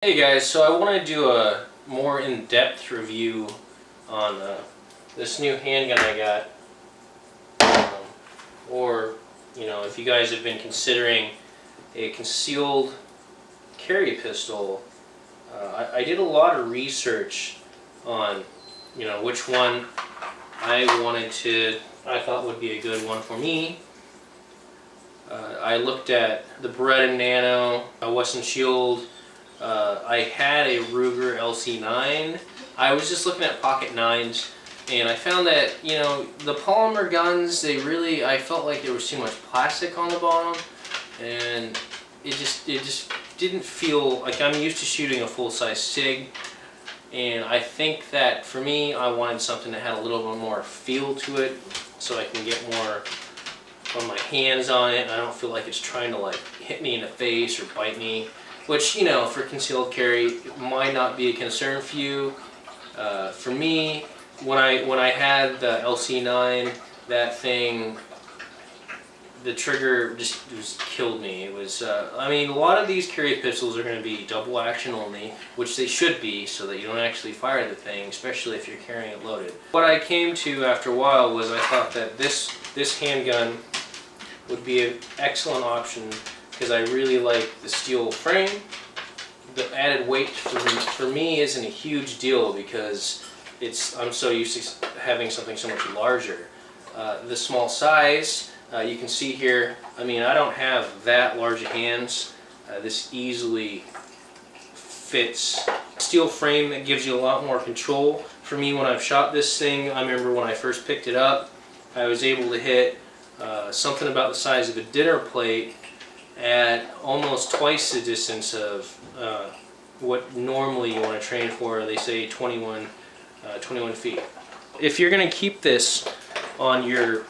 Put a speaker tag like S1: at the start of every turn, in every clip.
S1: Hey guys, so I want to do a more in-depth review on this new handgun I got. Or, if you guys have been considering a concealed carry pistol, I did a lot of research on, which one I thought would be a good one for me. I looked at the Beretta Nano, Western Shield. I had a Ruger LC9. I was just looking at pocket nines, and I found that the polymer guns, I felt like there was too much plastic on the bottom, and it just didn't feel like I'm used to shooting a full-size SIG. And I think that for me, I wanted something that had a little bit more feel to it, so I can get more on my hands on it, and I don't feel like it's trying to hit me in the face or bite me. Which, for concealed carry, it might not be a concern for you. For me, when I had the LC9, that thing, the trigger just killed me. It was, I mean, a lot of these carry pistols are going to be double action only, which they should be, so that you don't actually fire the thing, especially if you're carrying it loaded. What I came to after a while was I thought that this handgun would be an excellent option, because I really like the steel frame. The added weight for me isn't a huge deal because I'm so used to having something so much larger. The small size, you can see here, I mean, I don't have that large hands. This easily fits. Steel frame, that gives you a lot more control. For me, when I've shot this thing, I remember when I first picked it up, I was able to hit something about the size of a dinner plate at almost twice the distance of what normally you want to train for. They say 21 feet. If you're going to keep this on your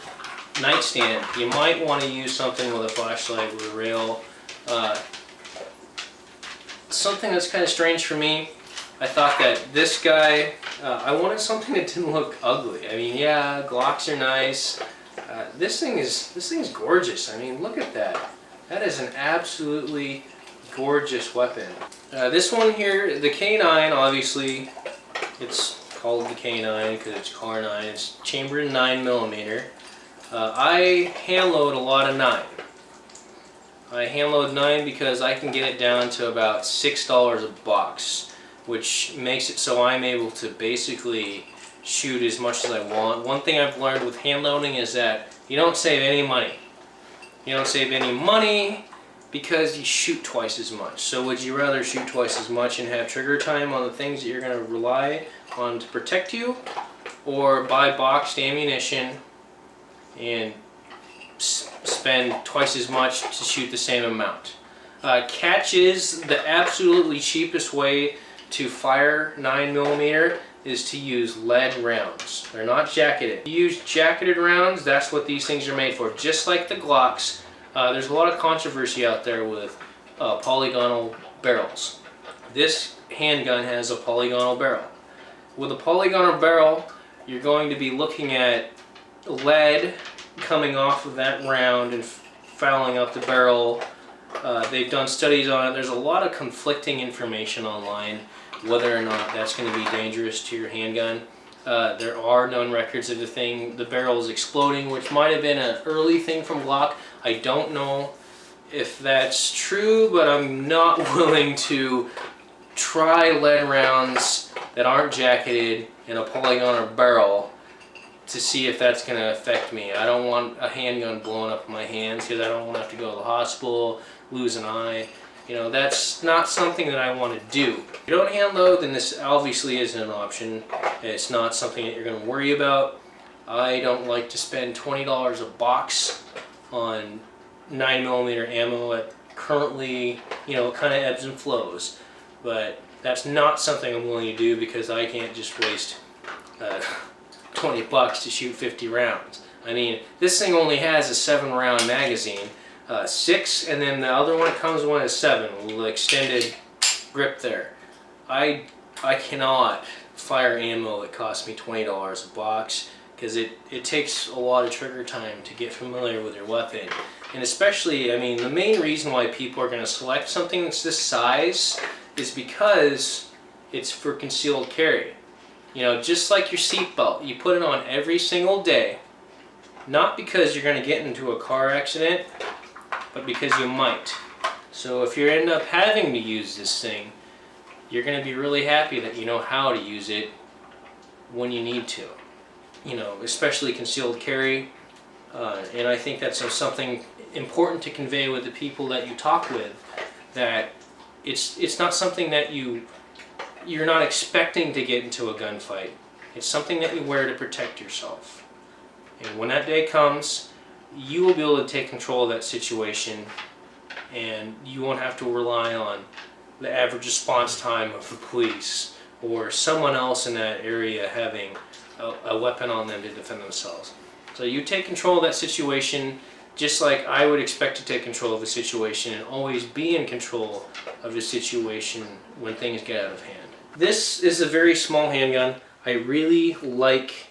S1: nightstand, you might want to use something with a flashlight with a rail. Something that's kind of strange for me, I thought that this guy, I wanted something that didn't look ugly. I mean, yeah, Glocks are nice. This thing's gorgeous. I mean, look at that. That is an absolutely gorgeous weapon. This one here, the K9, obviously, it's called the K9 because it's Kahr 9. It's chambered in 9mm. I hand load a lot of 9. I hand load 9 because I can get it down to about $6 a box, which makes it so I'm able to basically shoot as much as I want. One thing I've learned with hand loading is that you don't save any money. You don't save any money because you shoot twice as much. So would you rather shoot twice as much and have trigger time on the things that you're going to rely on to protect you, or buy boxed ammunition and spend twice as much to shoot the same amount? Catch is the absolutely cheapest way to fire 9mm is to use lead rounds. They're not jacketed. If you use jacketed rounds, that's what these things are made for. Just like the Glocks, there's a lot of controversy out there with polygonal barrels. This handgun has a polygonal barrel. With a polygonal barrel, you're going to be looking at lead coming off of that round and fouling up the barrel. They've done studies on it. There's a lot of conflicting information online whether or not that's going to be dangerous to your handgun. There are known records of the barrel is exploding, which might have been an early thing from Glock. I don't know if that's true, but I'm not willing to try lead rounds that aren't jacketed in a polygonal barrel to see if that's going to affect me. I don't want a handgun blowing up in my hands because I don't want to have to go to the hospital, lose an eye. That's not something that I want to do. If you don't hand load, then this obviously isn't an option. It's not something that you're going to worry about. I don't like to spend $20 a box on 9mm ammo at currently, it kind of ebbs and flows. But that's not something I'm willing to do because I can't just waste $20 to shoot 50 rounds. I mean, this thing only has a 7-round magazine. 6, and then the other one that comes one is 7 with extended grip there. I cannot fire ammo that costs me $20 a box because it takes a lot of trigger time to get familiar with your weapon. And especially, I mean, the main reason why people are going to select something that's this size is because it's for concealed carry. You know, just like your seatbelt, you put it on every single day, not because you're going to get into a car accident, but because you might. So if you end up having to use this thing, you're going to be really happy that you know how to use it when you need to. You know, especially concealed carry. And I think that's something important to convey with the people that you talk with, that it's not something that you're not expecting to get into a gunfight. It's something that you wear to protect yourself. And when that day comes, you will be able to take control of that situation, and you won't have to rely on the average response time of the police or someone else in that area having a weapon on them to defend themselves. So you take control of that situation just like I would expect to take control of a situation and always be in control of the situation when things get out of hand. This is a very small handgun. I really like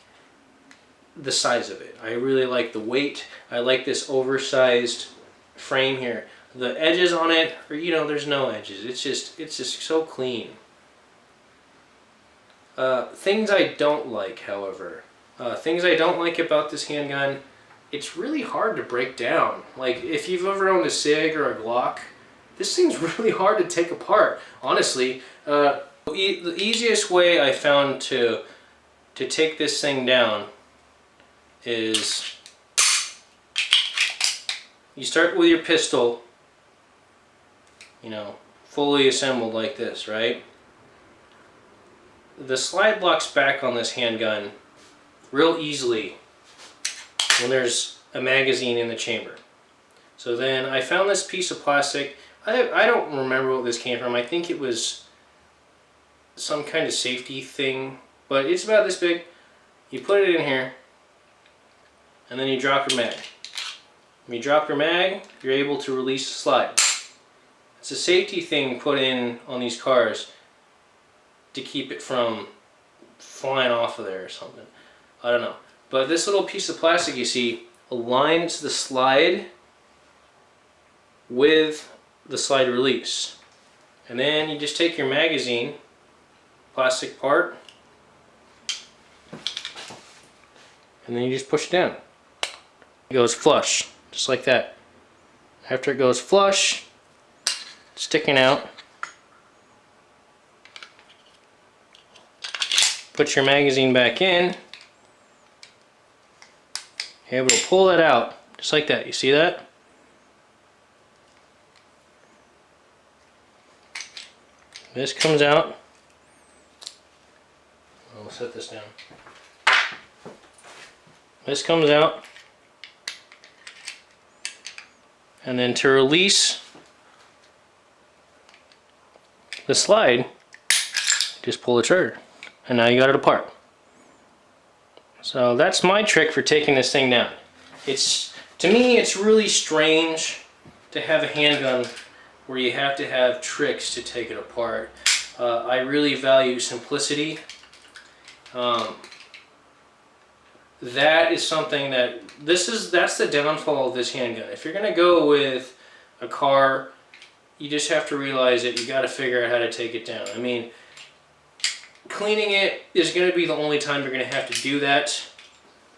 S1: the size of it. I really like the weight. I like this oversized frame here. The edges on it, or you know, there's no edges. It's just so clean. Things I don't like, however. Things I don't like about this handgun, it's really hard to break down. Like, if you've ever owned a SIG or a Glock, this thing's really hard to take apart, honestly. The easiest way I found to take this thing down is you start with your pistol, you know, fully assembled like this, right? The slide locks back on this handgun real easily when there's a magazine in the chamber. So then I found this piece of plastic. I don't remember what this came from. I think it was some kind of safety thing, but it's about this big. You put it in here, and then you drop your mag. When you drop your mag, you're able to release the slide. It's a safety thing put in on these cars to keep it from flying off of there or something. I don't know. But this little piece of plastic you see aligns the slide with the slide release. And then you just take your magazine, plastic part, and then you just push it down. It goes flush, just like that. After it goes flush, sticking out, put your magazine back in, you're able to pull that out, just like that. You see that? This comes out. I'll set this down. This comes out. And then to release the slide, just pull the trigger. And now you got it apart. So that's my trick for taking this thing down. To me, it's really strange to have a handgun where you have to have tricks to take it apart. I really value simplicity. That is something that's the downfall of this handgun. If you're gonna go with a Kahr, you just have to realize that you got to figure out how to take it down. I mean, cleaning it is going to be the only time you're going to have to do that.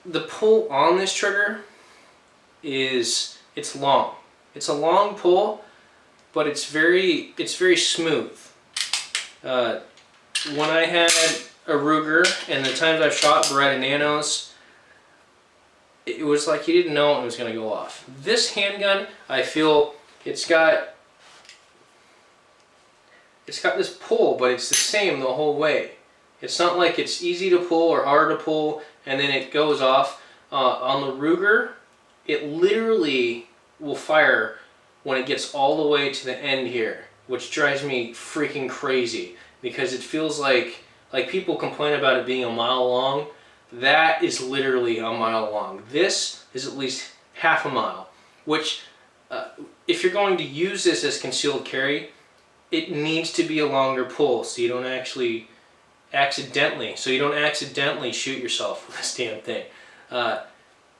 S1: The pull on this trigger it's long. It's a long pull, but it's very smooth. When I had a Ruger and the times I've shot Beretta Nanos, it was like you didn't know it was going to go off. This handgun, I feel it's got this pull, but it's the same the whole way. It's not like it's easy to pull or hard to pull and then it goes off. On the Ruger, it literally will fire when it gets all the way to the end here, which drives me freaking crazy because it feels like people complain about it being a mile long. That is literally a mile long. This is at least half a mile, which if you're going to use this as concealed carry, it needs to be a longer pull so you don't accidentally shoot yourself with this damn thing.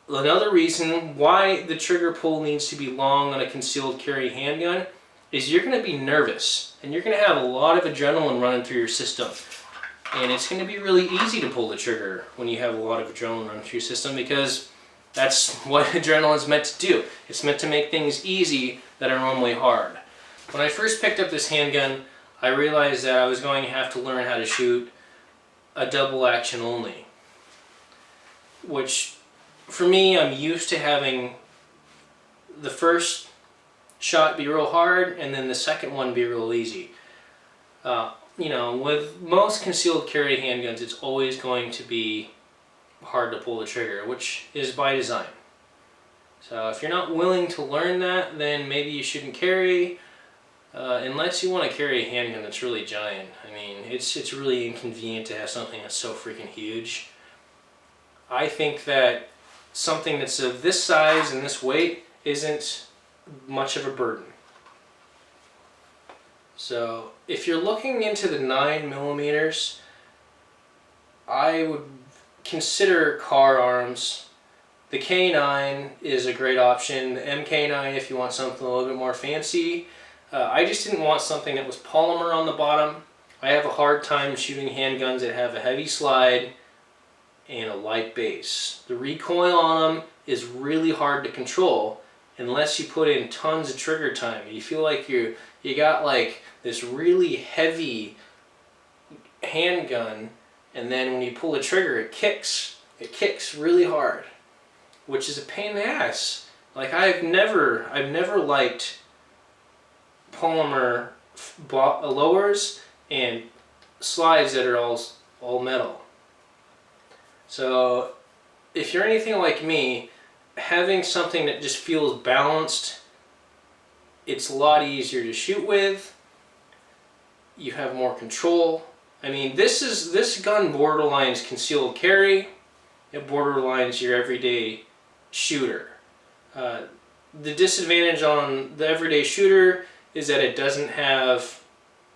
S1: Another reason why the trigger pull needs to be long on a concealed carry handgun is you're going to be nervous, and you're going to have a lot of adrenaline running through your system. And it's going to be really easy to pull the trigger when you have a lot of adrenaline running through your system, because that's what adrenaline is meant to do. It's meant to make things easy that are normally hard. When I first picked up this handgun, I realized that I was going to have to learn how to shoot a double action only. Which, for me, I'm used to having the first shot be real hard and then the second one be real easy. You know, with most concealed carry handguns, it's always going to be hard to pull the trigger, which is by design. So if you're not willing to learn that, then maybe you shouldn't carry, unless you want to carry a handgun that's really giant. I mean, it's really inconvenient to have something that's so freaking huge. I think that something that's of this size and this weight isn't much of a burden. So if you're looking into the 9mm, I would consider Kahr arms. The K9 is a great option. The MK9 if you want something a little bit more fancy. I just didn't want something that was polymer on the bottom. I have a hard time shooting handguns that have a heavy slide and a light base. The recoil on them is really hard to control unless you put in tons of trigger time. You feel like you got like this really heavy handgun, and then when you pull the trigger, it kicks really hard, which is a pain in the ass. Like I've never liked polymer lowers and slides that are all metal. So if you're anything like me, having something that just feels balanced, it's a lot easier to shoot with. You have more control. I mean, this gun borderlines concealed carry. It borderlines your everyday shooter. The disadvantage on the everyday shooter is that it doesn't have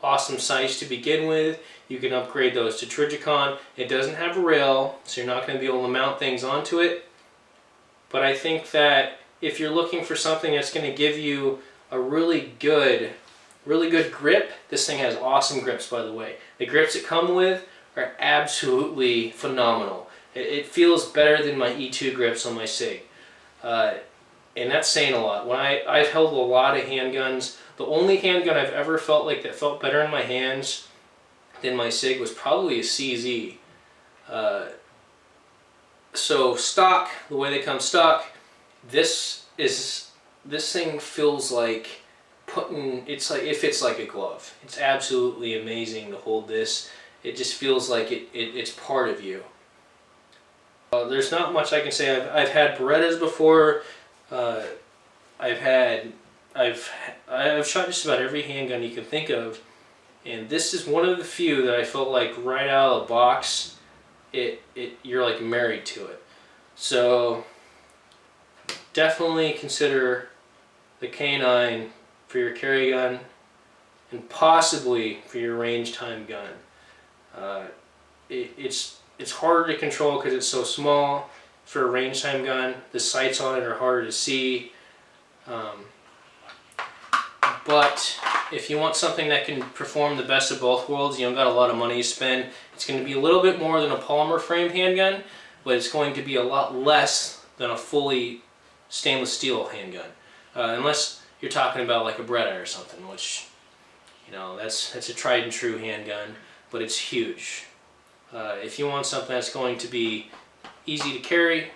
S1: awesome sights to begin with. You can upgrade those to Trijicon. It doesn't have a rail, so you're not going to be able to mount things onto it. But I think that if you're looking for something that's going to give you a really good grip, this thing has awesome grips, by the way. The grips it come with are absolutely phenomenal. It feels better than my E2 grips on my SIG. And that's saying a lot. When I've held a lot of handguns, the only handgun I've ever felt like that felt better in my hands than my SIG was probably a CZ. So stock, the way they come stock, this thing feels like it fits like a glove. It's absolutely amazing to hold this. It just feels like it's part of you. There's not much I can say. I've had Berettas before. I've shot just about every handgun you can think of, and this is one of the few that I felt like right out of the box, you're like married to it. So definitely consider the K9 for your carry gun, and possibly for your range time gun. It's harder to control because it's so small. For a range time gun, the sights on it are harder to see. But if you want something that can perform the best of both worlds, you don't got a lot of money to spend. It's going to be a little bit more than a polymer framed handgun, but it's going to be a lot less than a fully stainless steel handgun. Unless you're talking about like a Beretta or something, which, you know, that's a tried and true handgun, but it's huge. If you want something that's going to be easy to carry,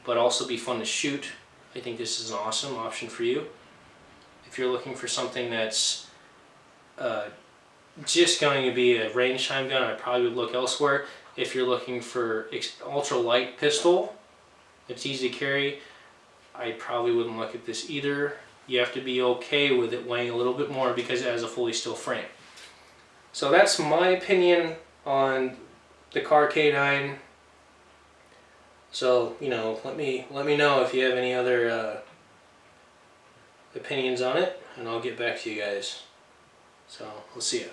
S1: but also be fun to shoot, I think this is an awesome option for you. If you're looking for something that's just going to be a range time gun, I probably would look elsewhere. If you're looking for ultra light pistol, it's easy to carry, I probably wouldn't look at this either. You have to be okay with it weighing a little bit more because it has a fully steel frame. So that's my opinion on the Kahr K9. So, you know, let me know if you have any other opinions on it, and I'll get back to you guys. So, we'll see ya.